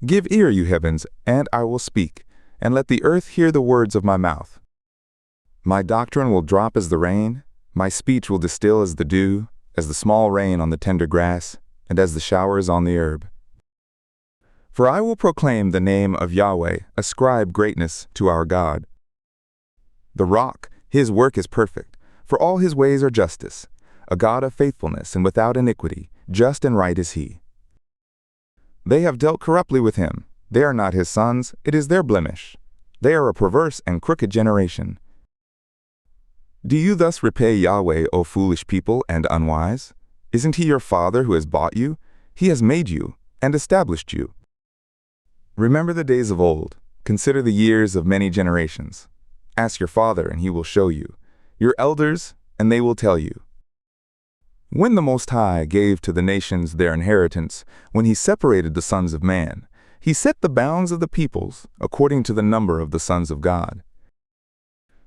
Give ear, you heavens, and I will speak, and let the earth hear the words of my mouth. My doctrine will drop as the rain, my speech will distill as the dew, as the small rain on the tender grass, and as the showers on the herb. For I will proclaim the name of Yahweh, ascribe greatness to our God. The rock, his work is perfect, for all his ways are justice. A God of faithfulness and without iniquity, just and right is he. They have dealt corruptly with him. They are not his sons, it is their blemish. They are a perverse and crooked generation. Do you thus repay Yahweh, O foolish people and unwise? Isn't he your father who has bought you? He has made you and established you. Remember the days of old. Consider the years of many generations. Ask your father, and he will show you. Your elders, and they will tell you. When the Most High gave to the nations their inheritance, when he separated the sons of man, he set the bounds of the peoples according to the number of the sons of God.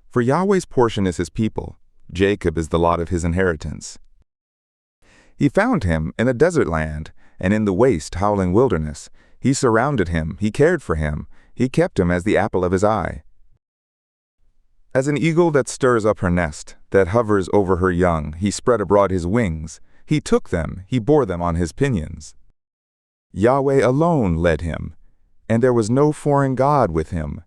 For Yahweh's portion is his people, Jacob is the lot of his inheritance. He found him in a desert land, and in the waste, howling wilderness. He surrounded him, he cared for him, he kept him as the apple of his eye. As an eagle that stirs up her nest, that hovers over her young, he spread abroad his wings. He took them, he bore them on his pinions. Yahweh alone led him, and there was no foreign god with him.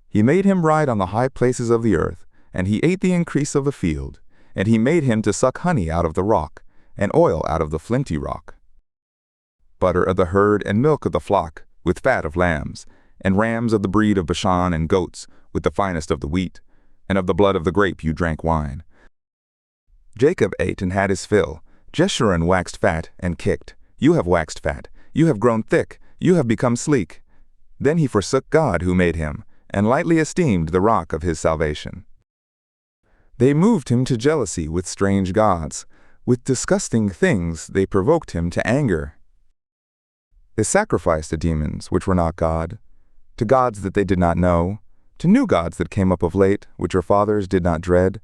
He made him ride on the high places of the earth, and he ate the increase of the field, and he made him to suck honey out of the rock, and oil out of the flinty rock. Butter of the herd and milk of the flock, with fat of lambs, and rams of the breed of Bashan and goats, with the finest of the wheat, and of the blood of the grape you drank wine. Jacob ate and had his fill. Jeshurun waxed fat and kicked. You have waxed fat. You have grown thick. You have become sleek. Then he forsook God who made him, and lightly esteemed the rock of his salvation. They moved him to jealousy with strange gods. With disgusting things they provoked him to anger. They sacrificed to demons which were not God, to gods that they did not know, to new gods that came up of late, which your fathers did not dread.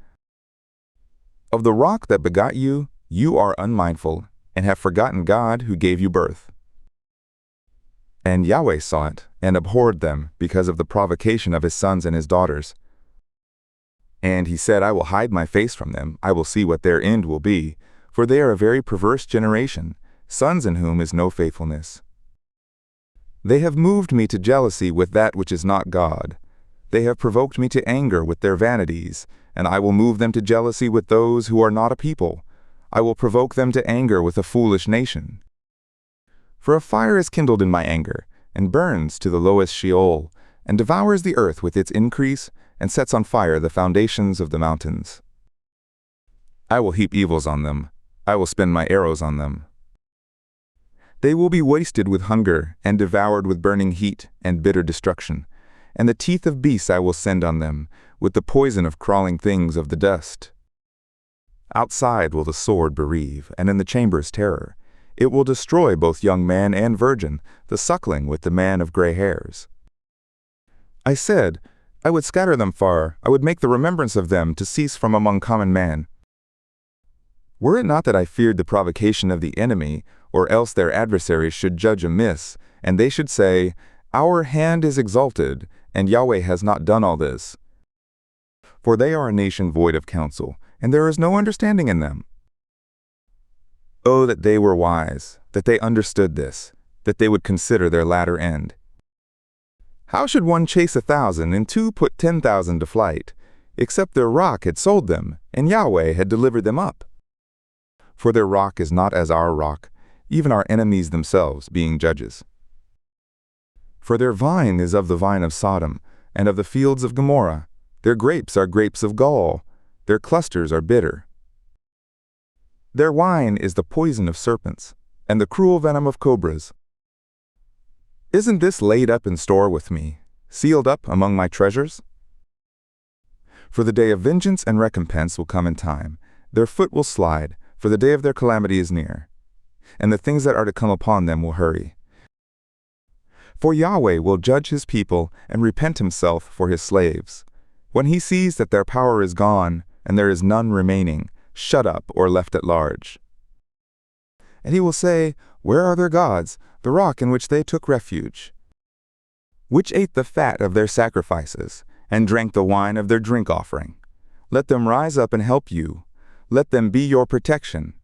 Of the rock that begot you, you are unmindful, and have forgotten God who gave you birth. And Yahweh saw it, and abhorred them, because of the provocation of his sons and his daughters. And he said, I will hide my face from them, I will see what their end will be, for they are a very perverse generation, sons in whom is no faithfulness. They have moved me to jealousy with that which is not God. They have provoked me to anger with their vanities, and I will move them to jealousy with those who are not a people. I will provoke them to anger with a foolish nation. For a fire is kindled in my anger, and burns to the lowest Sheol, and devours the earth with its increase, and sets on fire the foundations of the mountains. I will heap evils on them. I will spend my arrows on them. They will be wasted with hunger, and devoured with burning heat and bitter destruction. And the teeth of beasts I will send on them, with the poison of crawling things of the dust. Outside will the sword bereave, and in the chambers terror. It will destroy both young man and virgin, the suckling with the man of gray hairs. I said, I would scatter them far, I would make the remembrance of them to cease from among common man. Were it not that I feared the provocation of the enemy, or else their adversaries should judge amiss, and they should say, Our hand is exalted, and Yahweh has not done all this. For they are a nation void of counsel, and there is no understanding in them. Oh, that they were wise, that they understood this, that they would consider their latter end. How should one chase 1,000 and two put 10,000 to flight, except their rock had sold them, and Yahweh had delivered them up? For their rock is not as our rock, even our enemies themselves being judges. For their vine is of the vine of Sodom, and of the fields of Gomorrah. Their grapes are grapes of gall, their clusters are bitter. Their wine is the poison of serpents, and the cruel venom of cobras. Isn't this laid up in store with me, sealed up among my treasures? For the day of vengeance and recompense will come in time. Their foot will slide, for the day of their calamity is near, and the things that are to come upon them will hurry. For Yahweh will judge his people and repent himself for his slaves. When he sees that their power is gone, and there is none remaining, shut up or left at large. And he will say, Where are their gods, the rock in which they took refuge, which ate the fat of their sacrifices, and drank the wine of their drink offering. Let them rise up and help you. Let them be your protection.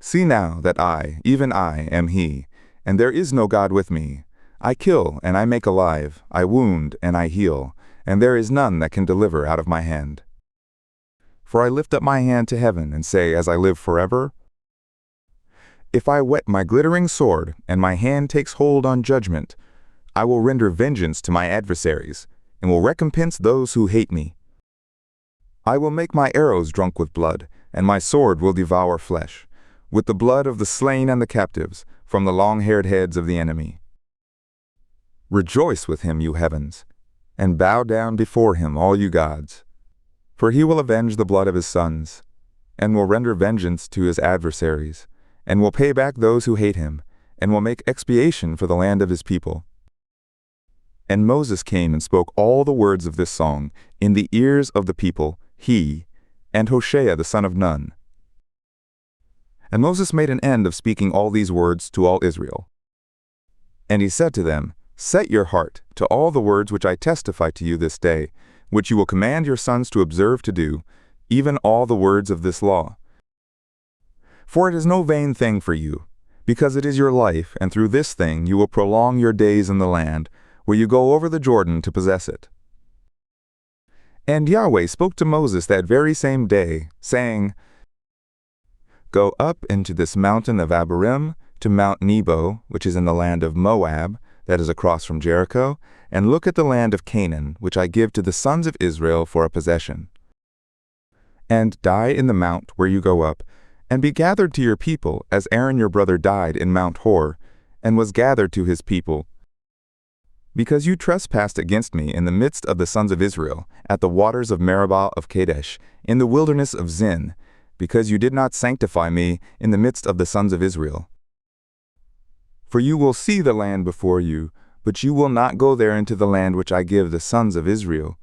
See now that I, even I, am He, and there is no God with me. I kill and I make alive, I wound and I heal, and there is none that can deliver out of my hand. For I lift up my hand to heaven and say, as I live forever, if I whet my glittering sword, and my hand takes hold on judgment, I will render vengeance to my adversaries, and will recompense those who hate me. I will make my arrows drunk with blood, and my sword will devour flesh, with the blood of the slain and the captives, from the long-haired heads of the enemy. Rejoice with him, you heavens, and bow down before him, all you gods. For he will avenge the blood of his sons, and will render vengeance to his adversaries, and will pay back those who hate him, and will make expiation for the land of his people. And Moses came and spoke all the words of this song in the ears of the people, he, and Hoshea the son of Nun. And Moses made an end of speaking all these words to all Israel. And he said to them, Set your heart to all the words which I testify to you this day, which you will command your sons to observe to do, even all the words of this law. For it is no vain thing for you, because it is your life, and through this thing you will prolong your days in the land, where you go over the Jordan to possess it. And Yahweh spoke to Moses that very same day, saying, Go up into this mountain of Abarim, to Mount Nebo, which is in the land of Moab, that is across from Jericho, and look at the land of Canaan, which I give to the sons of Israel for a possession. And die in the mount where you go up, and be gathered to your people, as Aaron your brother died in Mount Hor, and was gathered to his people. Because you trespassed against me in the midst of the sons of Israel, at the waters of Meribah of Kadesh, in the wilderness of Zin, because you did not sanctify me in the midst of the sons of Israel. For you will see the land before you, but you will not go there into the land which I give the sons of Israel,